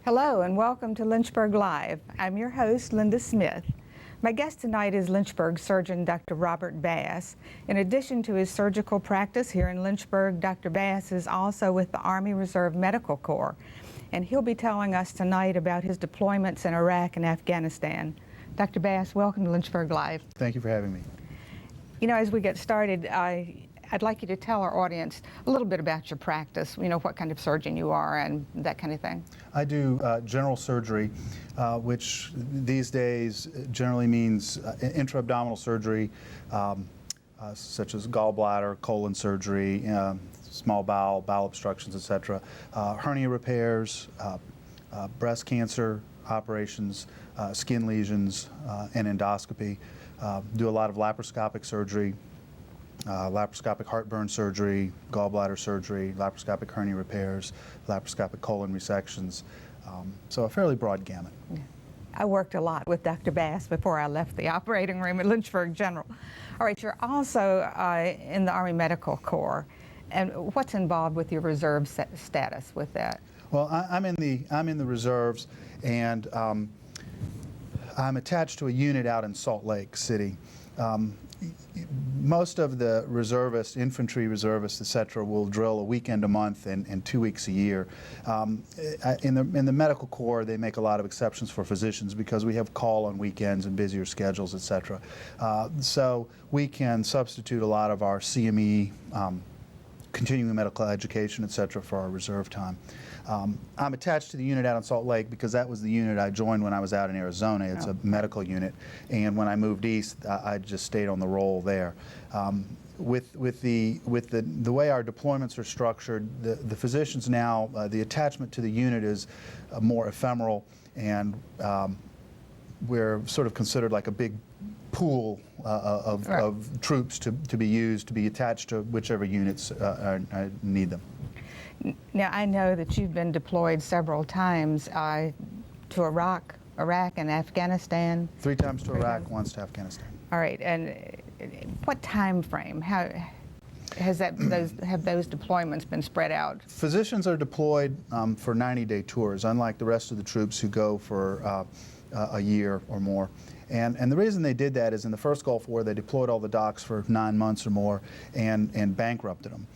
Hello and welcome to Lynchburg Live. I'm your host, Linda Smith. My guest tonight is Lynchburg surgeon Dr. Robert Bass. In addition to his surgical practice here in Lynchburg, Dr. Bass is also with the Army Reserve Medical Corps, and he'll be telling us tonight about his deployments in Iraq and Afghanistan. Dr. Bass, welcome to Lynchburg Live. Thank you for having me. You know, as we get started, I'd like you to tell our audience a little bit about your practice, you know, what kind of surgeon you are and that kind of thing. I do general surgery, which these days generally means intra-abdominal surgery, such as gallbladder, colon surgery, small bowel, bowel obstructions, etc., hernia repairs, breast cancer operations, skin lesions, and endoscopy. Do a lot of laparoscopic surgery, laparoscopic heartburn surgery, gallbladder surgery, laparoscopic hernia repairs, laparoscopic colon resections, so a fairly broad gamut. Yeah. I worked a lot with Dr. Bass before I left the operating room at Lynchburg General. All right, you're also in the Army Medical Corps, and what's involved with your reserve status with that? Well, I'm in the reserves, and I'm attached to a unit out in Salt Lake City. Most of the reservists, infantry reservists, etc., will drill a weekend a month and 2 weeks a year. In the medical corps, they make a lot of exceptions for physicians because we have call on weekends and busier schedules, etc. So we can substitute a lot of our CME, continuing medical education, etc., for our reserve time. I'm attached to the unit out in Salt Lake because that was the unit I joined when I was out in Arizona. It's a medical unit, and when I moved east, I just stayed on the roll there. With the way our deployments are structured, the physicians now, the attachment to the unit is more ephemeral, and we're sort of considered like a big pool of troops to be used, to be attached to whichever units need them. Now, I know that you've been deployed several times to Iraq and Afghanistan. 3 times to Iraq, once to Afghanistan. All right, and what time frame? How have those deployments been spread out? Physicians are deployed for 90-day tours, unlike the rest of the troops who go for a year or more. And the reason they did that is in the first Gulf War, they deployed all the docs for 9 months or more and bankrupted them.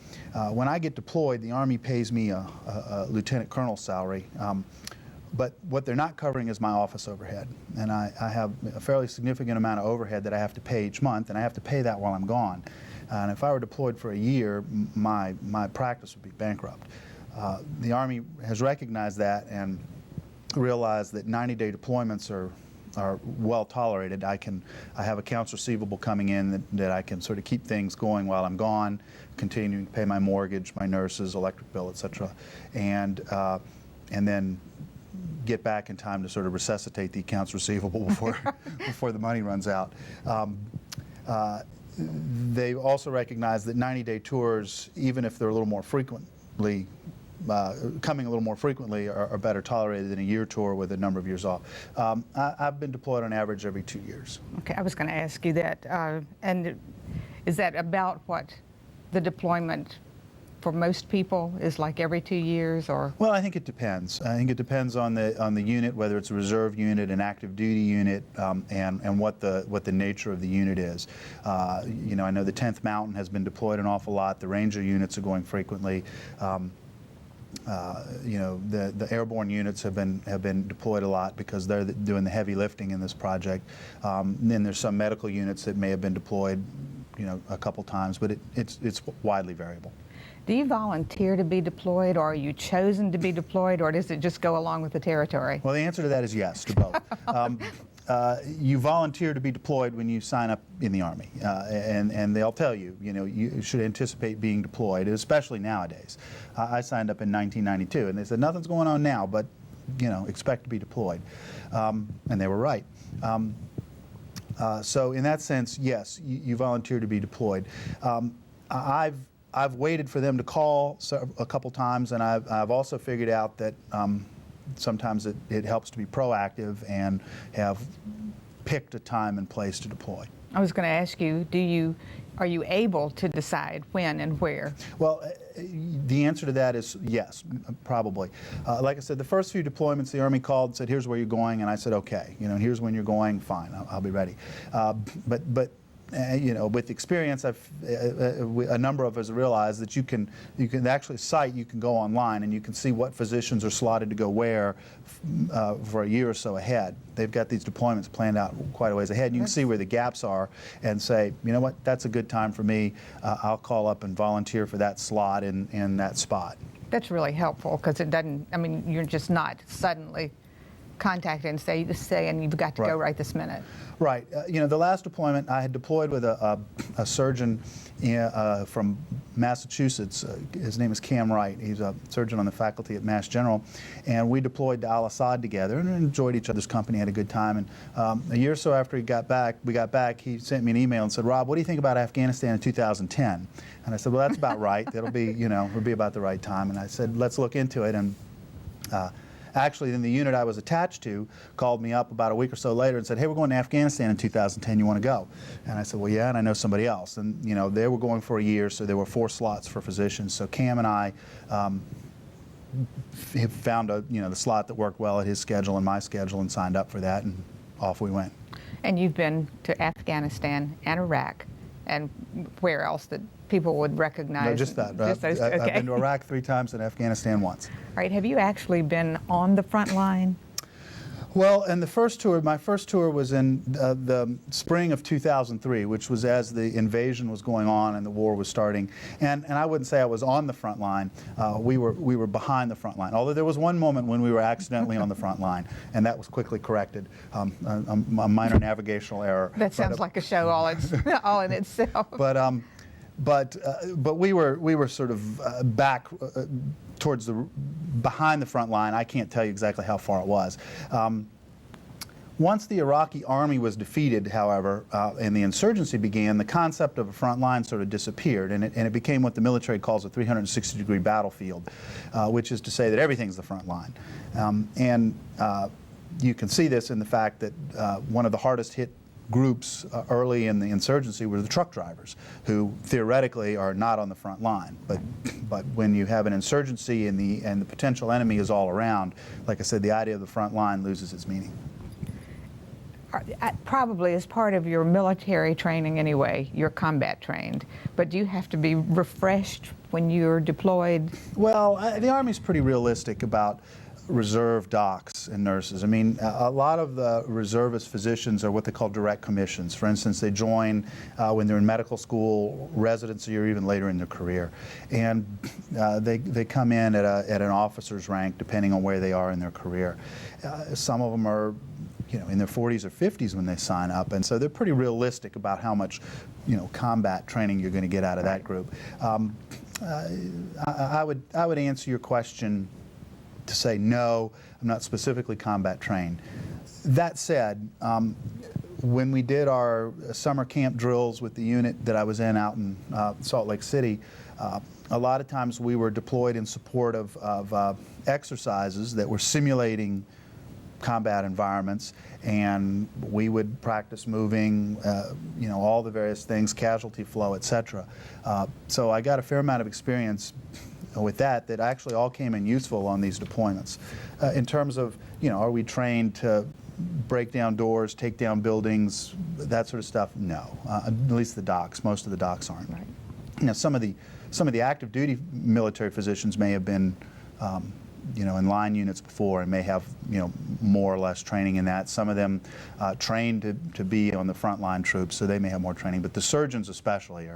When I get deployed, the Army pays me a lieutenant colonel salary, but what they're not covering is my office overhead. And I have a fairly significant amount of overhead that I have to pay each month, and I have to pay that while I'm gone. And if I were deployed for a year, my practice would be bankrupt. The Army has recognized that and realized that 90-day deployments are well tolerated. I have accounts receivable coming in that I can sort of keep things going while I'm gone, continuing to pay my mortgage, my nurses, electric bill, etc., and then get back in time to sort of resuscitate the accounts receivable before the money runs out. They also recognize that 90-day tours, even if they're a little more frequently coming a little more frequently, are better tolerated than a year tour with a number of years off. I've been deployed on average every 2 years. Okay, I was going to ask you that. And is that about what the deployment for most people is like every 2 years, or? Well, I think it depends. I think it depends on the unit, whether it's a reserve unit, an active duty unit, and what the nature of the unit is. You know, I know the 10th Mountain has been deployed an awful lot. The Ranger units are going frequently. You know, the airborne units have been deployed a lot because they're doing the heavy lifting in this project. Then there's some medical units that may have been deployed, you know, a couple times, but it's widely variable. Do you volunteer to be deployed, or are you chosen to be deployed, or does it just go along with the territory? Well, the answer to that is yes, to both. You volunteer to be deployed when you sign up in the Army, and they'll tell you, you know, you should anticipate being deployed, especially nowadays. I signed up in 1992, and they said nothing's going on now, but you know, expect to be deployed, and they were right. So in that sense, yes, you volunteer to be deployed. I've waited for them to call a couple times, and I've also figured out that sometimes it helps to be proactive and have picked a time and place to deploy. I was going to ask you, are you able to decide when and where? Well, the answer to that is yes, probably. Like I said, the first few deployments, the Army called and said, "Here's where you're going," and I said, "Okay, here's when you're going. Fine, I'll be ready." But with experience, a number of us realized that you can actually you can go online and you can see what physicians are slotted to go where for a year or so ahead. They've got these deployments planned out quite a ways ahead, and you can see where the gaps are and say, you know what, that's a good time for me. I'll call up and volunteer for that slot in that spot. That's really helpful because it doesn't, I mean, you're just not suddenly contacted and saying you've got to go right this minute. Right. The last deployment, I had deployed with a surgeon from Massachusetts. His name is Cam Wright. He's a surgeon on the faculty at Mass General. And we deployed to Al-Assad together and enjoyed each other's company, had a good time. And a year or so after we got back, he sent me an email and said, "Rob, what do you think about Afghanistan in 2010? And I said, "Well, that's about right. It'll be, it'll be about the right time." And I said, "Let's look into it." And actually, then the unit I was attached to called me up about a week or so later and said, "Hey, we're going to Afghanistan in 2010. You want to go?" And I said, "Well, yeah, and I know somebody else." And they were going for a year, so there were 4 slots for physicians. So Cam and I found the slot that worked well at his schedule and my schedule and signed up for that, and off we went. And you've been to Afghanistan and Iraq, and where else that people would recognize? No, just that. Just those, okay. I've been to Iraq 3 times and Afghanistan once. All right. Have you actually been on the front line? Well, and my first tour was in the spring of 2003, which was as the invasion was going on and the war was starting. And I wouldn't say I was on the front line. We were behind the front line. Although there was one moment when we were accidentally on the front line, and that was quickly corrected. A minor navigational error. That sounds like a show all in itself. But we were sort of back towards behind the front line. I can't tell you exactly how far it was. Once the Iraqi army was defeated, however, and the insurgency began, the concept of a front line sort of disappeared, and it became what the military calls a 360-degree battlefield, which is to say that everything's the front line. You can see this in the fact that one of the hardest hit groups early in the insurgency were the truck drivers, who theoretically are not on the front line. But when you have an insurgency and the potential enemy is all around, like I said, the idea of the front line loses its meaning. Probably as part of your military training anyway, you're combat trained, but do you have to be refreshed when you're deployed? Well, the Army's pretty realistic about reserve docs and nurses. I mean, a lot of the reservist physicians are what they call direct commissions. For instance, they join when they're in medical school, residency, or even later in their career. And they come in at an officer's rank depending on where they are in their career. Some of them are in their 40s or 50s when they sign up, and so they're pretty realistic about how much combat training you're going to get out of that group. I would answer your question to say no, I'm not specifically combat trained. That said, when we did our summer camp drills with the unit that I was in out in Salt Lake City, a lot of times we were deployed in support of exercises that were simulating combat environments, and we would practice moving, all the various things, casualty flow, etc. So I got a fair amount of experience with that actually all came in useful on these deployments. In terms of, are we trained to break down doors, take down buildings, that sort of stuff? No, at least the docs. Most of the docs aren't. Right. Some of the active duty military physicians may have been in line units before and may have more or less training in that. Some of them trained to be on the frontline troops, so they may have more training. But the surgeons especially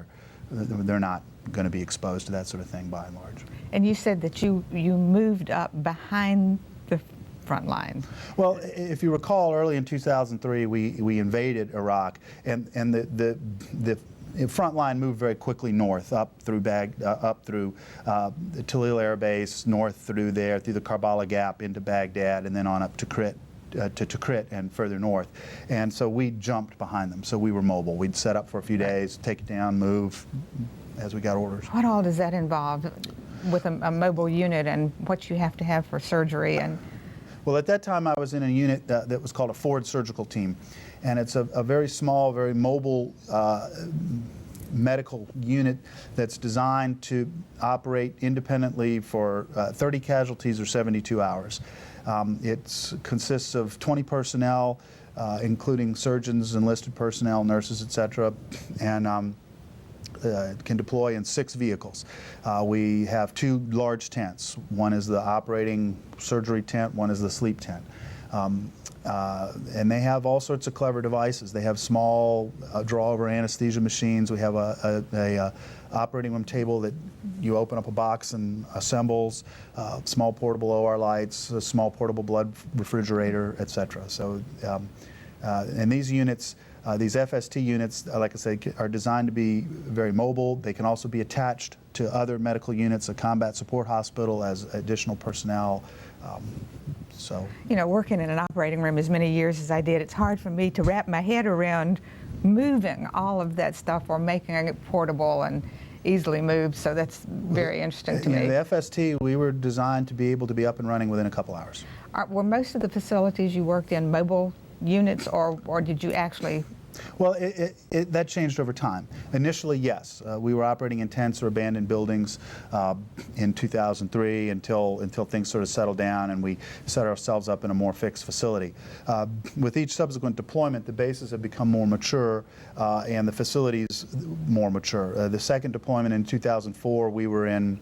they're not going to be exposed to that sort of thing by and large. And you said that you moved up behind the front line. Well, if you recall, early in 2003, we invaded Iraq, and the front line moved very quickly north, up through the Talil Air Base, north through there, through the Karbala Gap into Baghdad, and then on up to Tikrit and further north. And so we jumped behind them, so we were mobile. We'd set up for a few days, take it down, move as we got orders. What all does that involve with a mobile unit and what you have to have for surgery? And Well, at that time I was in a unit that was called a forward surgical team, and it's a very small, very mobile medical unit that's designed to operate independently for 30 casualties or 72 hours. It consists of 20 personnel, including surgeons, enlisted personnel, nurses, etc., and can deploy in 6 vehicles. We have 2 large tents. One is the operating surgery tent, one is the sleep tent. And they have all sorts of clever devices. They have small draw-over anesthesia machines. We have a operating room table that you open up a box and assembles, small portable OR lights, a small portable blood refrigerator, etc. So, and these units, these FST units, like I say, are designed to be very mobile. They can also be attached to other medical units, a combat support hospital, as additional personnel. So, you know, working in an operating room as many years as I did, it's hard for me to wrap my head around moving all of that stuff or making it portable and easily moved. So that's very interesting to me. The FST, we were designed to be able to be up and running within a couple hours. Were most of the facilities you worked in mobile units, or did you actually? Well, that changed over time. Initially, yes. We were operating in tents or abandoned buildings in 2003 until things sort of settled down and we set ourselves up in a more fixed facility. With each subsequent deployment, the bases have become more mature and the facilities more mature. The second deployment in 2004, we were in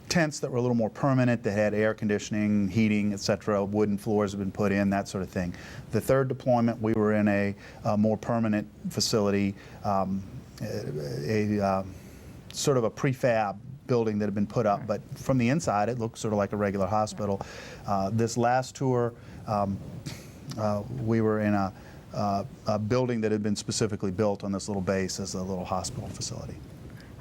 tents that were a little more permanent, that had air conditioning, heating, etc. Wooden floors have been put in, that sort of thing. The third deployment, we were in a more permanent facility, sort of a prefab building that had been put up, but from the inside it looked sort of like a regular hospital. This last tour, we were in a building that had been specifically built on this little base as a little hospital facility.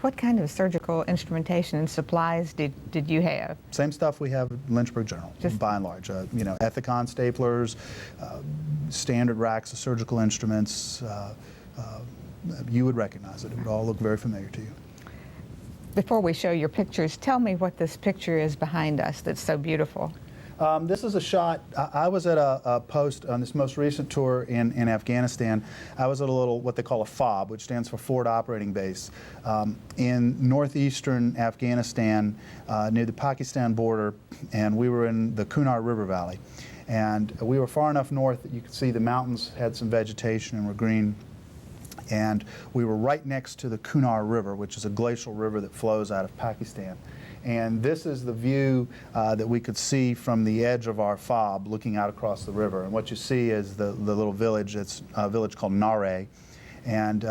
What kind of surgical instrumentation and supplies did you have? Same stuff we have at Lynchburg General, by and large. You know, Ethicon staplers, standard racks of surgical instruments. You would recognize it. It would all look very familiar to you. Before we show your pictures, tell me what this picture is behind us that's so beautiful. This is a shot. I was at a post on this most recent tour in Afghanistan. I was at a little, what they call a FOB, which stands for Forward Operating Base, in northeastern Afghanistan near the Pakistan border, and we were in the Kunar River Valley. And we were far enough north that you could see the mountains had some vegetation and were green. And we were right next to the Kunar River, which is a glacial river that flows out of Pakistan. And this is the view that we could see from the edge of our FOB looking out across the river. And what you see is the little village. It's a village called Nare. And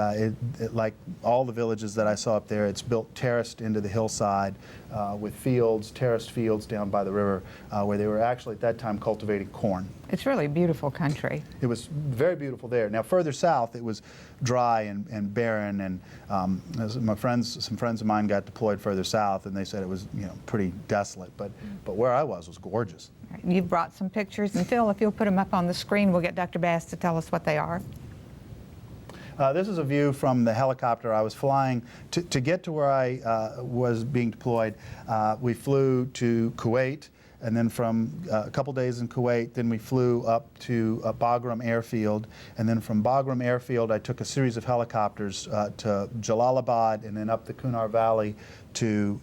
like all the villages that I saw up there, it's built terraced into the hillside with fields, terraced fields down by the river where they were actually at that time cultivating corn. It's really beautiful country. It was very beautiful there. Now further south it was dry and barren, and some friends of mine got deployed further south and they said it was, you know, pretty desolate, but where I was gorgeous. You've brought some pictures, and Phil, if you'll put them up on the screen, we'll get Dr. Bass to tell us what they are. This is a view from the helicopter. I was flying to get to where I was being deployed. We flew to Kuwait, and then from a couple days in Kuwait, then we flew up to Bagram Airfield, and then from Bagram Airfield I took a series of helicopters to Jalalabad and then up the Kunar Valley to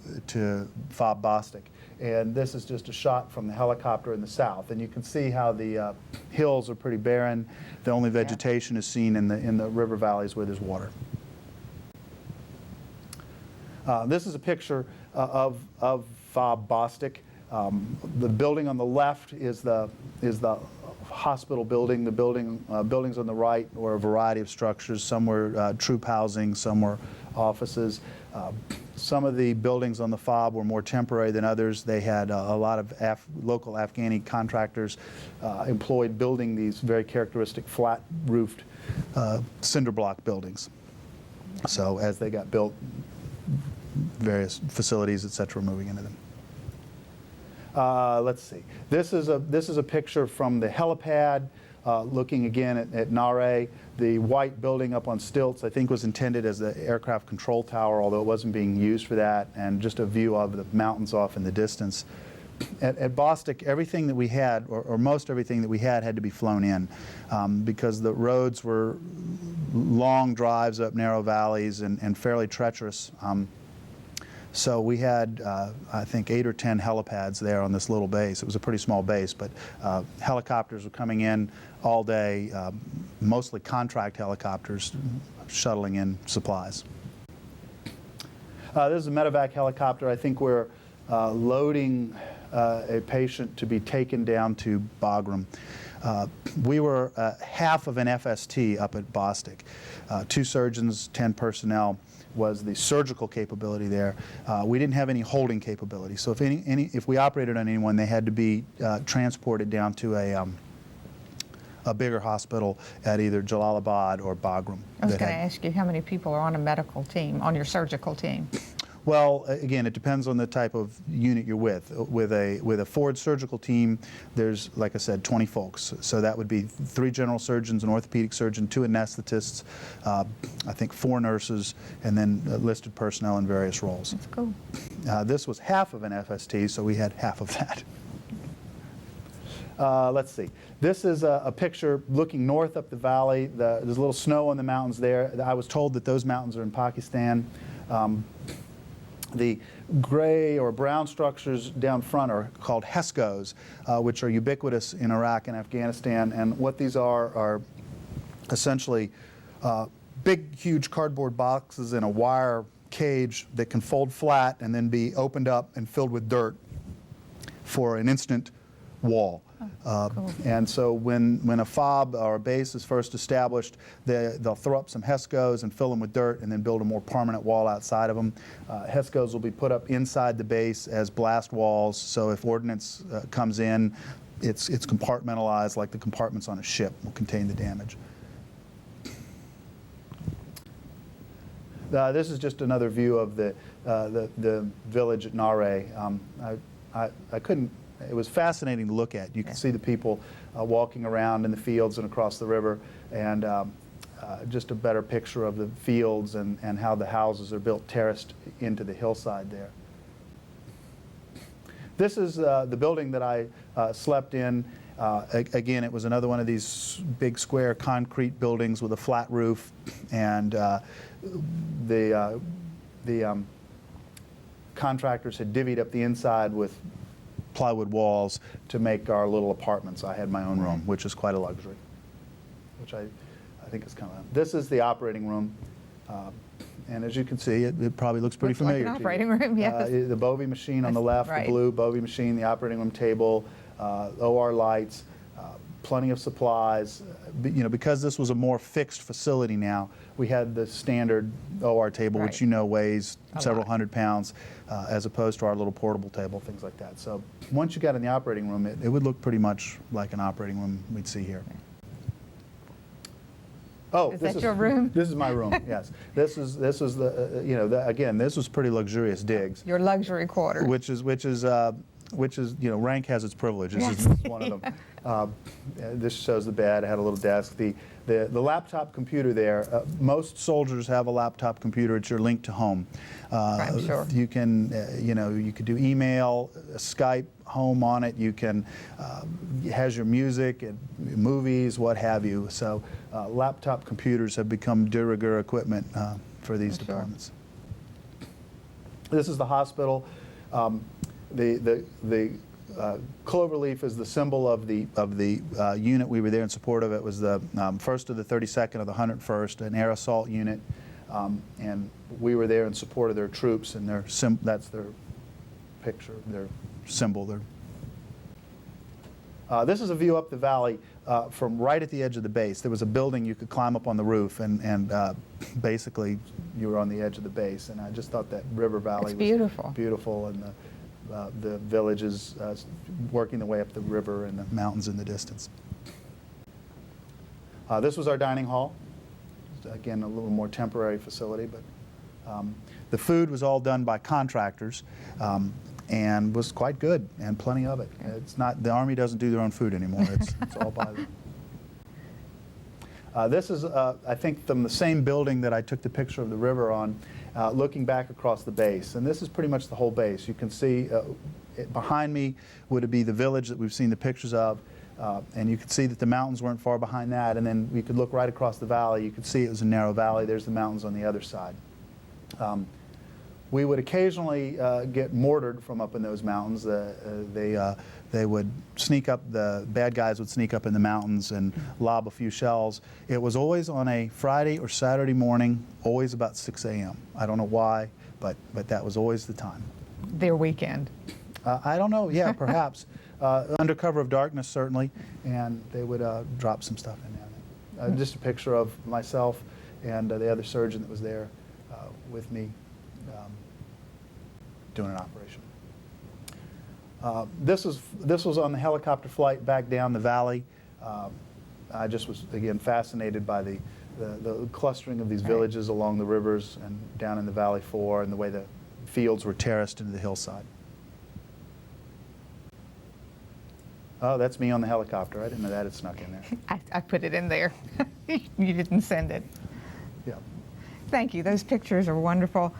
FOB Bostik. And this is just a shot from the helicopter in the south, and you can see how the hills are pretty barren. The only vegetation is seen in the river valleys where there's water. This is a picture of FOB Bostik. The building on the left is the hospital building. The buildings on the right were a variety of structures. Some were troop housing, some were offices. Some of the buildings on the FOB were more temporary than others. They had a lot of local Afghani contractors employed building these very characteristic flat-roofed cinder block buildings. So as they got built, various facilities, etc., were moving into them. Let's see. This is a picture from the helipad, looking again at Nare. The white building up on stilts, I think, was intended as the aircraft control tower, although it wasn't being used for that, and just a view of the mountains off in the distance. at Bostic, everything that we had, or most everything that we had to be flown in, because the roads were long drives up narrow valleys and fairly treacherous. So we had, I think, 8 or 10 helipads there on this little base. It was a pretty small base, but helicopters were coming in all day, mostly contract helicopters, shuttling in supplies. This is a medevac helicopter. I think we're loading a patient to be taken down to Bagram. We were half of an FST up at Bostic. 2 surgeons, 10 personnel was the surgical capability there. We didn't have any holding capability. So if we operated on anyone, they had to be transported down to a bigger hospital at either Jalalabad or Bagram. I was going to ask you how many people are on a medical team, on your surgical team? Well, again, it depends on the type of unit you're with. With a forward surgical team, there's, like I said, 20 folks. So that would be 3 general surgeons, an orthopedic surgeon, 2 anesthetists, I think 4 nurses, and then listed personnel in various roles. That's cool. This was half of an FST, so we had half of that. Let's see. This is a picture looking north up the valley. There's a little snow on the mountains there. I was told that those mountains are in Pakistan. The gray or brown structures down front are called HESCOs, which are ubiquitous in Iraq and Afghanistan. And what these are essentially big, huge cardboard boxes in a wire cage that can fold flat and then be opened up and filled with dirt for an instant wall. Cool. And so when a FOB or a base is first established, they'll throw up some HESCOs and fill them with dirt and then build a more permanent wall outside of them. HESCOs will be put up inside the base as blast walls, so if ordnance comes in, it's compartmentalized like the compartments on a ship will contain the damage. This is just another view of the village at Nare. I couldn't. It was fascinating to look at. You could see the people walking around in the fields and across the river, and just a better picture of the fields and how the houses are built terraced into the hillside there. This is the building that I slept in. Again, it was another one of these big square concrete buildings with a flat roof, and the contractors had divvied up the inside with plywood walls to make our little apartments. I had my own room, which is quite a luxury, which I think is kind of. This is the operating room, and as you can see, it probably looks pretty familiar like an to operating you. room, yes. The Bovie machine on the left, right. the blue Bovie machine, the operating room table, OR lights, plenty of supplies. Because this was a more fixed facility now, we had the standard OR table, Right. which weighs several lot. 100 pounds, as opposed to our little portable table, things like that. So once you got in the operating room, it would look pretty much like an operating room we'd see here. Oh, Is that your room? This is my room. Yes, this was the again, this was pretty luxurious digs. Your luxury quarters. Which is rank has its privileges. Yes. This is one of them. This shows the bed. It had a little desk. The laptop computer there. Most soldiers have a laptop computer. It's your link to home. I'm sure. You can you could do email, Skype home on it. You can it has your music and movies, what have you. So laptop computers have become de rigueur equipment for these departments. This is the hospital. The cloverleaf is the symbol of the unit we were there in support of. It was the 1st of the 32nd of the 101st, an air assault unit, and we were there in support of their troops, and that's their picture, their symbol. This is a view up the valley from right at the edge of the base. There was a building you could climb up on the roof, and basically you were on the edge of the base. And I just thought that river valley was beautiful, and the villages working their way up the river and the mountains in the distance. This was our dining hall. Again, a little more temporary facility, but the food was all done by contractors. And was quite good, and plenty of it. It's not, the Army doesn't do their own food anymore. It's all by them. This is, I think, from the same building that I took the picture of the river on, looking back across the base. And this is pretty much the whole base. You can see Behind me would be the village that we've seen the pictures of, and you could see that the mountains weren't far behind that, and then we could look right across the valley. You could see it was a narrow valley. There's the mountains on the other side. We would occasionally get mortared from up in those mountains. They would sneak up, the bad guys would sneak up in the mountains and lob a few shells. It was always on a Friday or Saturday morning, always about 6 a.m. I don't know why, but that was always the time. Their weekend. I don't know, yeah, perhaps. Under cover of darkness, certainly, and they would drop some stuff in there. Just a picture of myself and the other surgeon that was there with me doing an operation. This was on the helicopter flight back down the valley. I just was, again, fascinated by the clustering of these villages along the rivers and down in the valley floor and the way the fields were terraced into the hillside. Oh, that's me on the helicopter. I didn't know that had snuck in there. I put it in there. You didn't send it. Yeah. Thank you. Those pictures are wonderful.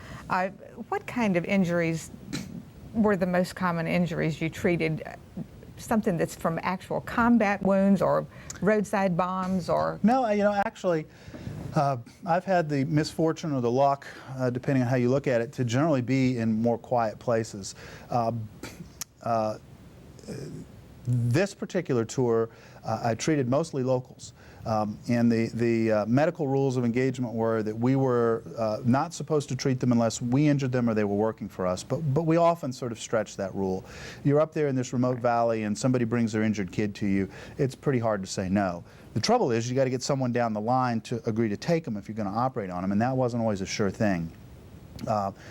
What kind of injuries were the most common injuries you treated? Something that's from actual combat wounds or roadside bombs or? No, actually, I've had the misfortune or the luck, depending on how you look at it, to generally be in more quiet places. This particular tour, I treated mostly locals. And the medical rules of engagement were that we were not supposed to treat them unless we injured them or they were working for us. But we often sort of stretch that rule. You're up there in this remote valley and somebody brings their injured kid to you. It's pretty hard to say no. The trouble is you got to get someone down the line to agree to take them if you're going to operate on them, and that wasn't always a sure thing.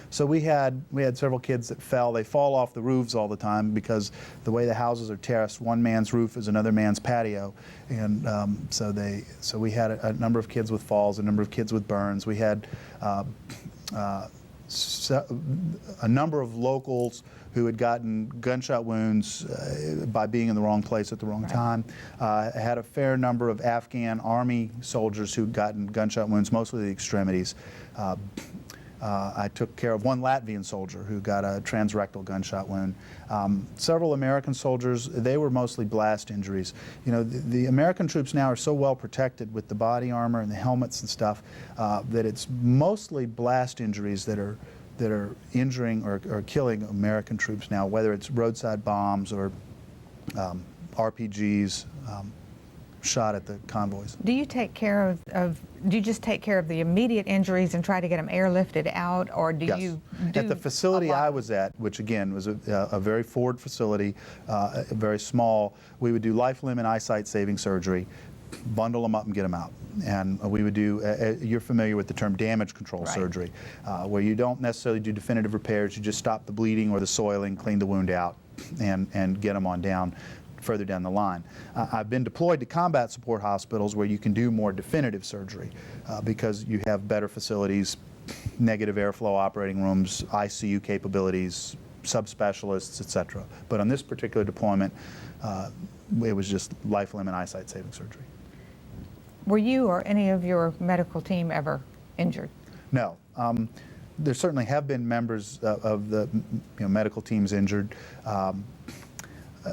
So we had several kids that fell. They fall off the roofs all the time because the way the houses are terraced, one man's roof is another man's patio, and so we had a number of kids with falls, a number of kids with burns. We had a number of locals who had gotten gunshot wounds by being in the wrong place at the wrong time. I had a fair number of Afghan army soldiers who'd gotten gunshot wounds, mostly the extremities. I took care of one Latvian soldier who got a transrectal gunshot wound. Several American soldiers, they were mostly blast injuries. The American troops now are so well protected with the body armor and the helmets and stuff that it's mostly blast injuries that are injuring or killing American troops now, whether it's roadside bombs or RPGs. Shot at the convoys. Do you take care do you just take care of the immediate injuries and try to get them airlifted out, or do you do at the facility I was at, which again was a very forward facility, very small, we would do life, limb, and eyesight saving surgery, bundle them up and get them out. And we would do, you're familiar with the term damage control surgery, where you don't necessarily do definitive repairs, you just stop the bleeding or the soiling, clean the wound out, and get them on down. Further down the line. I've been deployed to combat support hospitals where you can do more definitive surgery because you have better facilities, negative airflow operating rooms, ICU capabilities, subspecialists, etc. But on this particular deployment, it was just life, limb, and eyesight saving surgery. Were you or any of your medical team ever injured? No. There certainly have been members of the medical teams injured.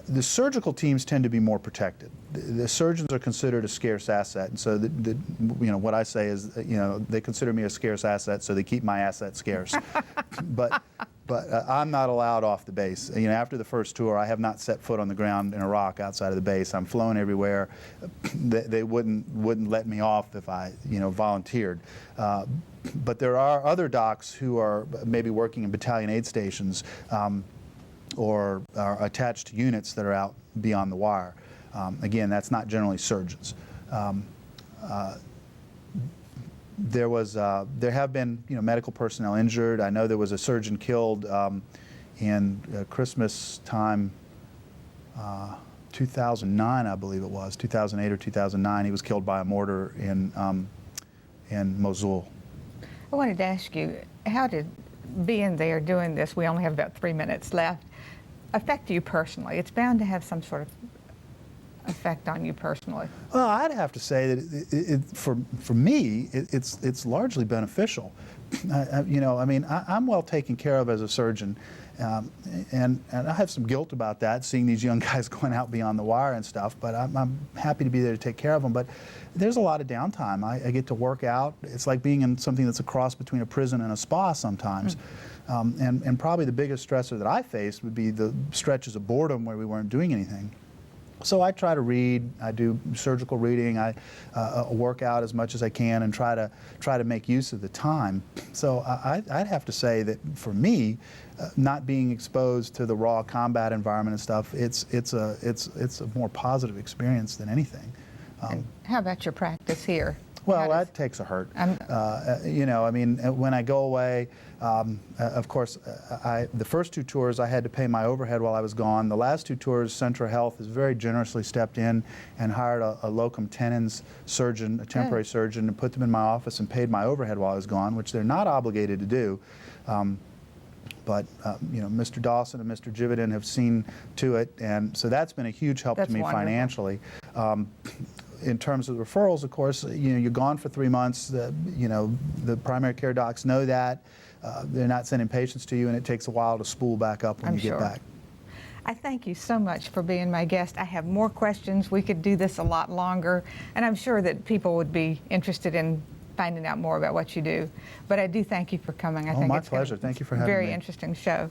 The surgical teams tend to be more protected. The surgeons are considered a scarce asset, and so what I say is, they consider me a scarce asset, so they keep my asset scarce. but I'm not allowed off the base. After the first tour, I have not set foot on the ground in Iraq outside of the base. I'm flown everywhere. They wouldn't let me off if I volunteered. But there are other docs who are maybe working in battalion aid stations. Or are attached to units that are out beyond the wire. Again, that's not generally surgeons. There have been medical personnel injured. I know there was a surgeon killed in Christmas time, 2009, I believe it was, 2008 or 2009. He was killed by a mortar in Mosul. I wanted to ask you, how did being there doing this, we only have about 3 minutes left, affect you personally? It's bound to have some sort of effect on you personally. Well, I'd have to say that for me, it's largely beneficial. I'm well taken care of as a surgeon, And I have some guilt about that, seeing these young guys going out beyond the wire and stuff, but I'm happy to be there to take care of them. But there's a lot of downtime. I get to work out. It's like being in something that's a cross between a prison and a spa sometimes. And probably the biggest stressor that I faced would be the stretches of boredom where we weren't doing anything. So I try to read. I do surgical reading. I work out as much as I can and try to make use of the time. So I'd have to say that for me, not being exposed to the raw combat environment and stuff, it's a more positive experience than anything. And how about your practice here? Well, that takes a hurt. You know, I mean, when I go away, of course, the first 2 tours I had to pay my overhead while I was gone. The last 2 tours, Centra Health has very generously stepped in and hired a locum tenens surgeon, a temporary surgeon, and put them in my office and paid my overhead while I was gone, which they're not obligated to do. But you know, Mr. Dawson and Mr. Jividen have seen to it, and so that's been a huge help to me financially. In terms of referrals, of course, you know, you're gone for 3 months. You know, the primary care docs know that. They're not sending patients to you, and it takes a while to spool back up when you get back. I thank you so much for being my guest. I have more questions. We could do this a lot longer, and I'm sure that people would be interested in finding out more about what you do. But I do thank you for coming. I think my it's pleasure. Thank you for having me. Very interesting show.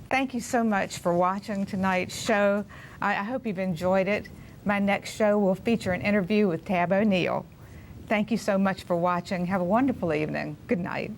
Thank you so much for watching tonight's show. I hope you've enjoyed it. My next show will feature an interview with Tab O'Neill. Thank you so much for watching. Have a wonderful evening. Good night.